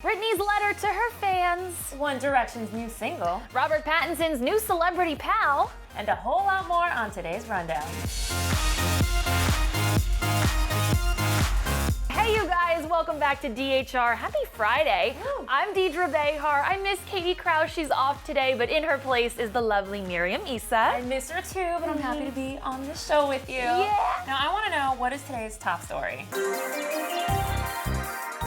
Britney's letter to her fans, One Direction's new single, Robert Pattinson's new celebrity pal, and a whole lot more on today's rundown. Hey you guys, welcome back to DHR. Happy Friday. Woo. I'm Deidre Behar. I miss Katie Krause. She's off today, but in her place is the lovely Miriam Issa. I miss her too, but I'm happy to be on the show with you. Yeah. Now I want to know, what is today's top story?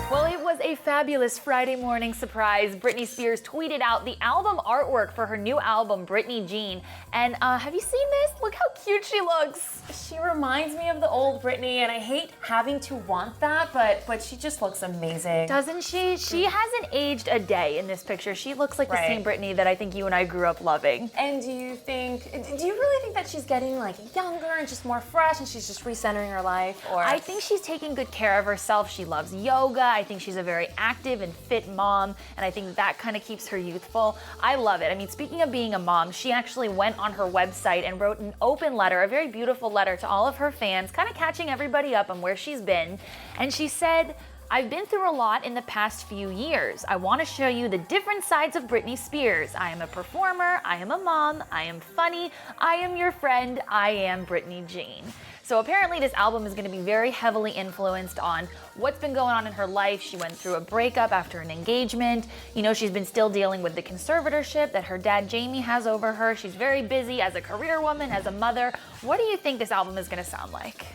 Well, it was a fabulous Friday morning surprise. Britney Spears tweeted out the album artwork for her new album, Britney Jean. And have you seen this? Look how cute she looks. She reminds me of the old Britney, and I hate having to want that, but she just looks amazing. Doesn't she? She hasn't aged a day in this picture. She looks like the same Britney that I think you and I grew up loving. And do you really think that she's getting like younger and just more fresh, and she's just recentering her life? Or I think she's taking good care of herself. She loves yoga. I think she's a very active and fit mom, and I think that kind of keeps her youthful. I love it. I mean, speaking of being a mom, she actually went on her website and wrote an open letter, a very beautiful letter to all of her fans, kind of catching everybody up on where she's been. And she said, "I've been through a lot in the past few years. I want to show you the different sides of Britney Spears. I am a performer, I am a mom, I am funny, I am your friend, I am Britney Jean." So apparently this album is going to be very heavily influenced on what's been going on in her life. She went through a breakup after an engagement. You know, she's been still dealing with the conservatorship that her dad Jamie has over her. She's very busy as a career woman, as a mother. What do you think this album is going to sound like?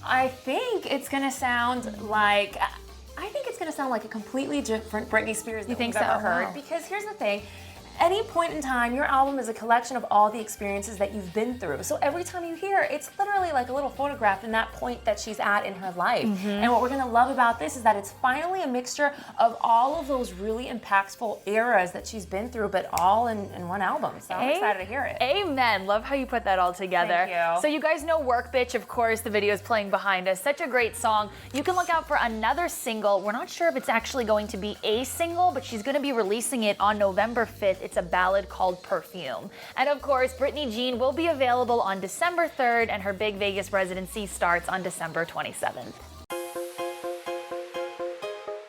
I think it's going to sound like a completely different Britney Spears than we've ever heard. Wow. Because here's the thing. Any point in time, your album is a collection of all the experiences that you've been through. So every time you hear it, it's literally like a little photograph in that point that she's at in her life. And what we're gonna love about this is that it's finally a mixture of all of those really impactful eras that she's been through, but all in one album. So I'm excited to hear it. Amen. Love how you put that all together. Thank you. So you guys know Work Bitch, of course. The video is playing behind us. Such a great song. You can look out for another single. We're not sure if it's actually going to be a single, but she's going to be releasing it on November 5th. It's a ballad called Perfume. And of course, Britney Jean will be available on December 3rd, and her big Vegas residency starts on December 27th.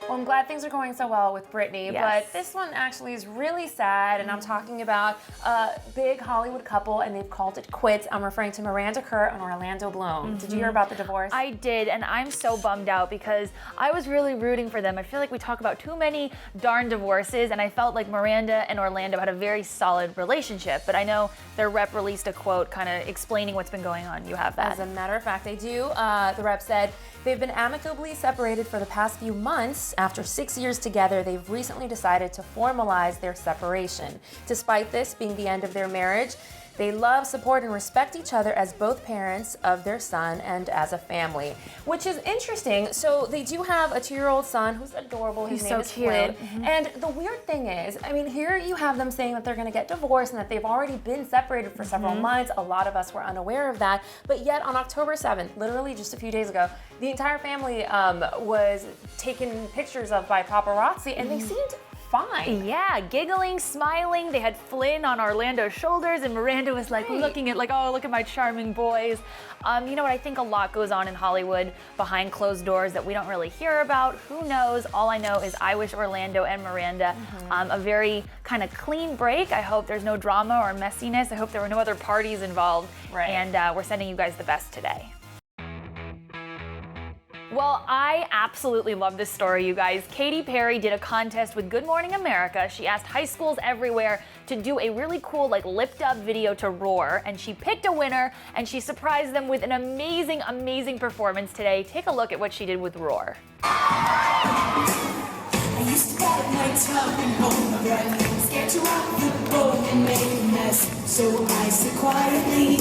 Well, I'm glad things are going so well with Britney, Yes. but this one actually is really sad, and I'm talking about a big Hollywood couple, and they've called it quits. I'm referring to Miranda and Orlando Bloom. Did you hear about the divorce? I did, and I'm so bummed out because I was really rooting for them. I feel like we talk about too many darn divorces, and I felt like Miranda and Orlando had a very solid relationship, but I know their rep released a quote kind of explaining what's been going on. You have that. As a matter of fact, they do. The rep said, "They've been amicably separated for the past few months. After 6 years together, they've recently decided to formalize their separation. Despite this being the end of their marriage, they love, support, and respect each other as both parents of their son and as a family," which is interesting. So they do have a 2-year-old son who's adorable. His He's name so is cute. Flynn. And the weird thing is, I mean, here you have them saying that they're going to get divorced and that they've already been separated for several months. A lot of us were unaware of that. But yet on October 7th, literally just a few days ago, the entire family was taken pictures of by paparazzi, and they seemed fine. Yeah, giggling, smiling. They had Flynn on Orlando's shoulders, and Miranda was like looking at like, oh, look at my charming boys. You know what? I think a lot goes on in Hollywood behind closed doors that we don't really hear about. Who knows? All I know is I wish Orlando and Miranda a very kind of clean break. I hope there's no drama or messiness. I hope there were no other parties involved. Right. And we're sending you guys the best today. Well, I absolutely love this story, you guys. Katy Perry did a contest with Good Morning America. She asked high schools everywhere to do a really cool, like, lipped-up video to Roar, and she picked a winner, and she surprised them with an amazing, amazing performance today. Take a look at what she did with Roar. I used to get at night time and home my breath, scared to rock the boat and make a mess. So I sit quietly,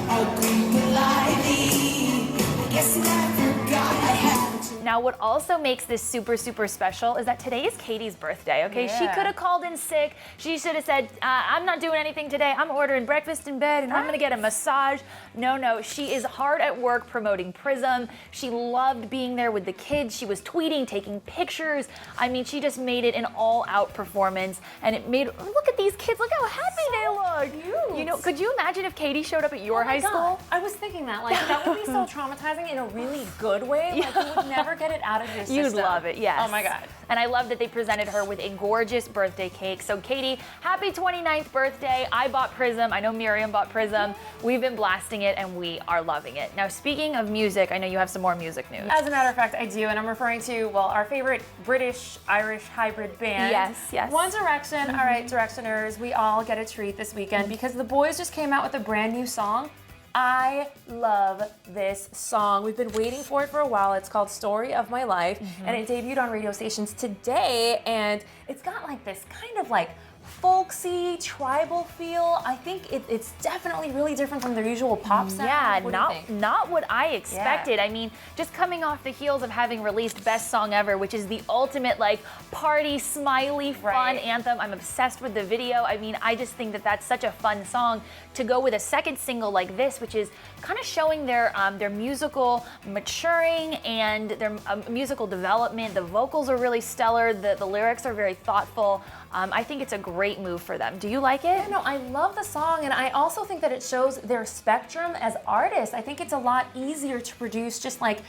ugly but lively. I guess I never got I had. Now, what also makes this super, super special is that today is Katy's birthday, okay? Yeah. She could have called in sick. She should have said, I'm not doing anything today. I'm ordering breakfast in bed and I'm gonna get a massage. No, she is hard at work promoting Prism. She loved being there with the kids. She was tweeting, taking pictures. I mean, she just made it an all-out performance, and it made, look at these kids, look how happy they look. cute. You know, could you imagine if Katy showed up at your Oh my high God. school? I was thinking that, like, that would be so traumatizing in a really good way. Like, you would never never get it out of your system. You'd love it, yes. Oh my God. And I love that they presented her with a gorgeous birthday cake. So Katy, happy 29th birthday. I bought Prism. I know Miriam bought Prism. We've been blasting it and we are loving it. Now, speaking of music, I know you have some more music news. As a matter of fact, I do, and I'm referring to, well, our favorite British-Irish hybrid band. Yes. One Direction. All right, Directioners, we all get a treat this weekend because the boys just came out with a brand new song. I love this song. We've been waiting for it for a while. It's called Story of My Life, and it debuted on radio stations today, and it's got like this kind of like folksy, tribal feel. I think it's definitely really different from their usual pop sound. Yeah, What do you think? not what I expected. Yeah. I mean, just coming off the heels of having released Best Song Ever, which is the ultimate like party, smiley, fun Right. anthem. I'm obsessed with the video. I mean, I just think that that's such a fun song to go with a second single like this, which is kind of showing their musical maturing and their musical development. The vocals are really stellar. The lyrics are very thoughtful. I think it's a great move for them. Do you like it? Yeah, no, I love the song, and I also think that it shows their spectrum as artists. I think it's a lot easier to produce just like,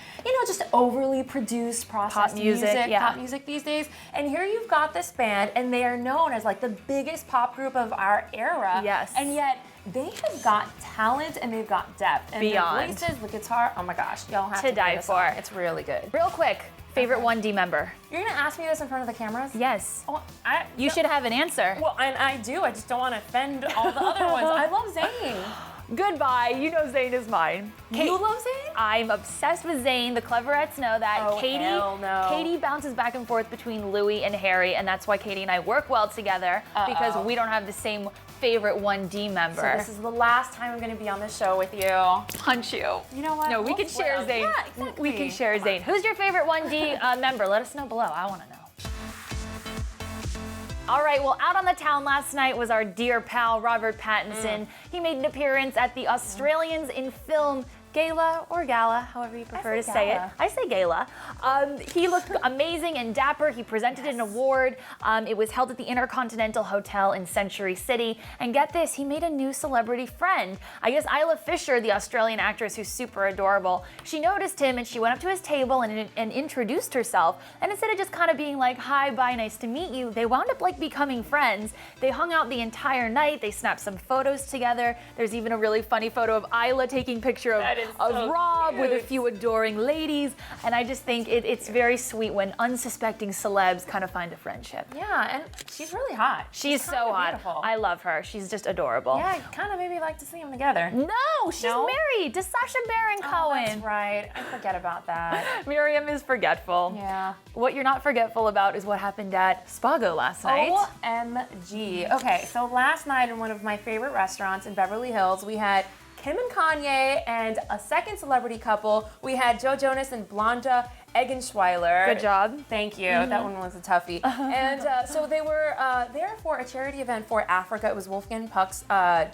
just overly produced processed pop music these days. And here you've got this band, and they are known as like the biggest pop group of our era. Yes. And yet, they have got talent and they've got depth. And Beyond. their voices, the guitar, oh my gosh, y'all have To to die hear this for. song. It's really good. Real quick, favorite 1D member? You're gonna ask me this in front of the cameras? Yes. Oh, You should have an answer. Well, and I do. I just don't want to offend all the other ones. I love Zayn. Goodbye. You know Zayn is mine. You love Zayn? I'm obsessed with Zayn. The Cleverettes know that. Oh, hell no. Katy bounces back and forth between Louis and Harry, and that's why Katy and I work well together because we don't have the same favorite 1D member. So this is the last time I'm going to be on the show with you. Punch you. You know what? No, we We'll can share split 'em. Zayn. Yeah, exactly. We can share Zayn. Who's your favorite 1D member? Let us know below. I want to know. All right, well, out on the town last night was our dear pal, Robert Pattinson. He made an appearance at the Australians in Film Gala or Gala, however you prefer to say it. gala. I say Gala. He looked amazing and dapper. He presented an award. It was held at the Intercontinental Hotel in Century City. And get this, he made a new celebrity friend. I guess Isla Fisher, the Australian actress who's super adorable, she noticed him and she went up to his table and introduced herself. And instead of just kind of being like, hi, bye, nice to meet you, they wound up like becoming friends. They hung out the entire night. They snapped some photos together. There's even a really funny photo of Isla taking picture of so Rob with a cute. few adoring ladies, and I just think it's very sweet when unsuspecting celebs kind of find a friendship. Yeah, and she's really hot. She's kinda so hot. beautiful. I love her. She's just adorable. Yeah, I kind of maybe like to see them together. No, she's No? married to Sacha Baron Oh, Cohen. that's right. I forget about that. Miriam is forgetful. Yeah. What you're not forgetful about is what happened at Spago last night. OMG. Okay, so last night in one of my favorite restaurants in Beverly Hills, we had Kim and Kanye and a second celebrity couple. We had Joe Jonas and Blanda Eggenschweiler. Good job. Thank you. That one was a toughie. And so they were there for a charity event for Africa. It was Wolfgang Puck's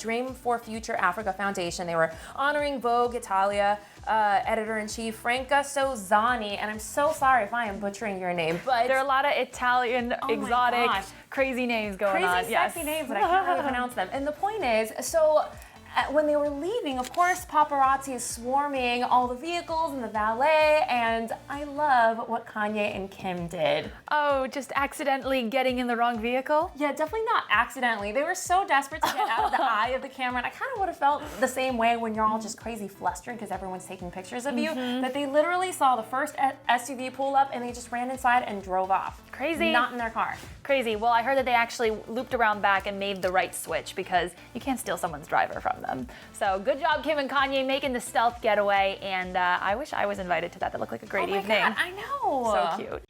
Dream for Future Africa Foundation. They were honoring Vogue Italia editor-in-chief Franca Sozzani. And I'm so sorry if I am butchering your name, but There are a lot of Italian, my exotic, gosh. crazy names going on. crazy, sexy names that I can't really pronounce them. And the point is, so when they were leaving, of course, paparazzi is swarming all the vehicles and the valet, and I love what Kanye and Kim did. Oh, just accidentally getting in the wrong vehicle? Yeah, definitely not accidentally. They were so desperate to get out of the eye of the camera, and I kind of would have felt the same way when you're all just crazy flustered because everyone's taking pictures of you, that they literally saw the first SUV pull up and they just ran inside and drove off. Crazy. Not in their car. Crazy. Well, I heard that they actually looped around back and made the right switch because you can't steal someone's driver from them. So good job, Kim and Kanye, making the stealth getaway. And I wish I was invited to that. That looked like a great Oh my evening. God, I know. So cute.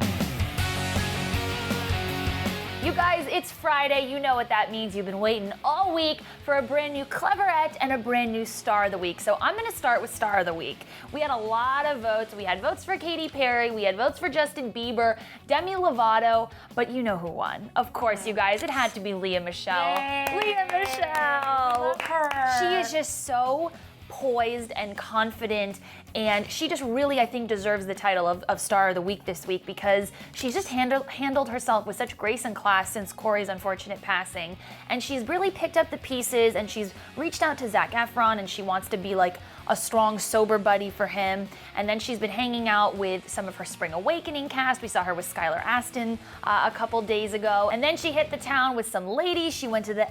You guys, it's Friday. You know what that means. You've been waiting all week for a brand new Cleverette and a brand new Star of the Week. So I'm going to start with Star of the Week. We had a lot of votes. We had votes for Katy Perry. We had votes for Justin Bieber, Demi Lovato. But you know who won. Of course, you guys. It had to be Lea Michele. Yay. Lea Michele. Love her. She is just so poised and confident, and she just really, I think, deserves the title of Star of the Week this week because she's just handled herself with such grace and class since Corey's unfortunate passing, and she's really picked up the pieces, and she's reached out to Zac Efron, and she wants to be like a strong, sober buddy for him. And then she's been hanging out with some of her Spring Awakening cast. We saw her with Skylar Astin a couple days ago. And then she hit the town with some ladies. She went to the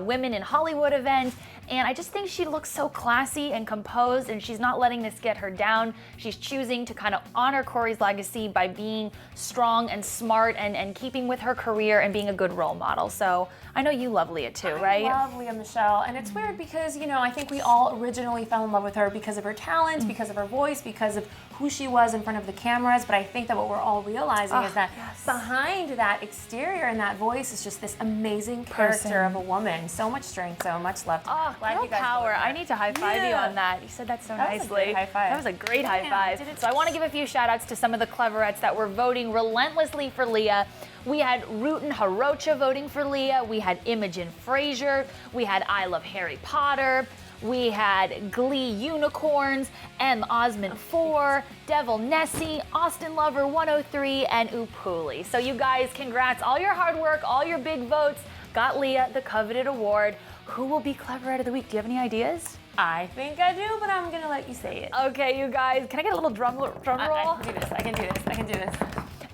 Women in Hollywood event. And I just think she looks so classy and composed, and she's not letting this get her down. She's choosing to kind of honor Corey's legacy by being strong and smart and keeping with her career and being a good role model. So I know you love Leah too, right? I love Leah Michele, and it's weird because, you know, I think we all originally fell in love with her because of her talent, because of her voice, because of who she was in front of the cameras, but I think that what we're all realizing is that behind that exterior and that voice is just this amazing character of a woman. So much strength, so much love to her. Glad you guys power. I need to high five you on that. You said that so nicely. Was a great high five. That was a great high five. So I want to give a few shout outs to some of the Cleverettes that were voting relentlessly for Leah. We had Rutin Harocha voting for Leah. We had Imogen Frazier. We had I Love Harry Potter. We had Glee Unicorns, M. Osmond 4, Devil Nessie, Austin Lover 103, and Upuli. So you guys, congrats. All your hard work, all your big votes got Leah the coveted award. Who will be Cleverette of the Week? Do you have any ideas? I think I do, but I'm gonna let you say it. Okay, you guys, can I get a little drum roll? I can do this.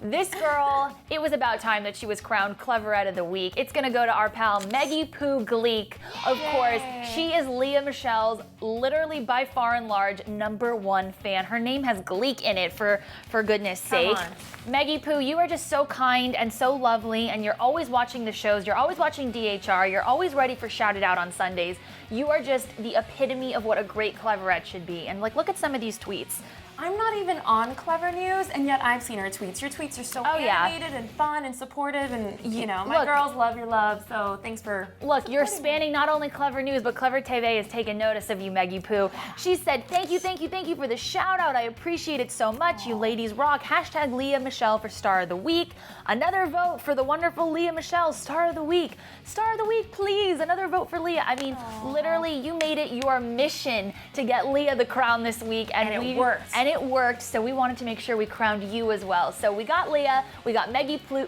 This girl, it was about time that she was crowned Cleverette of the Week. It's gonna go to our pal Maggie Poo Gleek. Of course, she is Leah Michele's literally by far and large #1 fan. Her name has Gleek in it for goodness sake. Maggie Poo, you are just so kind and so lovely, and you're always watching the shows. You're always watching DHR. You're always ready for Shout It Out on Sundays. You are just the epitome of what a great Cleverette should be. And like, look at some of these tweets. I'm not even on Clevver News, and yet I've seen her tweets. Your tweets are so animated and fun and supportive, and you know, my girls love your love, so thanks for you're spanning not only Clevver News, but Clevver TV has taken notice of you, Maggie Poo. She said, thank you for the shout out. I appreciate it so much. You ladies rock. # Leah Michele for Star of the Week. Another vote for the wonderful Leah Michele, Star of the Week. Star of the Week, please. Another vote for Leah. I mean, literally, you made it your mission to get Leah the crown this week, and it worked. And it worked, so we wanted to make sure we crowned you as well. So we got Leah, we got Maggie Poo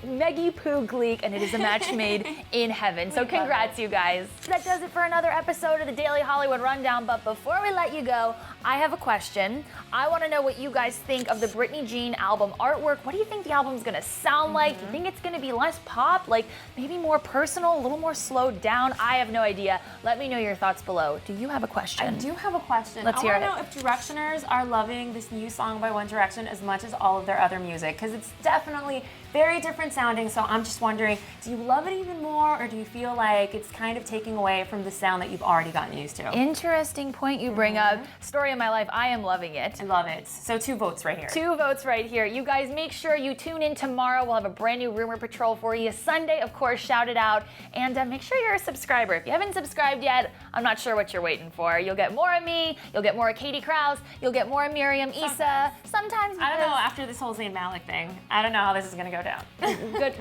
Gleek, and it is a match made in heaven. So congrats, you guys. That does it for another episode of the Daily Hollywood Rundown, but before we let you go, I have a question. I want to know what you guys think of the Britney Jean album artwork. What do you think the album's gonna sound like? Do you think it's gonna be less pop, like maybe more personal, a little more slowed down? I have no idea. Let me know your thoughts below. Do you have a question? I do have a question. Let's hear it. I want to know if Directioners are loving this new song by One Direction as much as all of their other music, because it's definitely very different sounding. So I'm just wondering, do you love it even more, or do you feel like it's kind of taking away from the sound that you've already gotten used to? Interesting point you bring up. Story of my life, I am loving it. I love it. So 2 votes right here. 2 votes right here. You guys make sure you tune in tomorrow. We'll have a brand new Rumor Patrol for you. Sunday, of course, Shout It Out. And make sure you're a subscriber. If you haven't subscribed yet, I'm not sure what you're waiting for. You'll get more of me, you'll get more of Katie Krause, you'll get more of Miriam Issa. Sometimes I don't know, after this whole Zayn Malik thing, I don't know how this is gonna go down.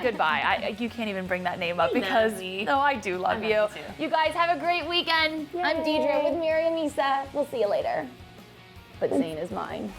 Goodbye. You can't even bring that name up because no, I do love you. You guys have a great weekend. Yay. I'm Deidre with Miriam Issa. We'll see you later. But Zayn is mine.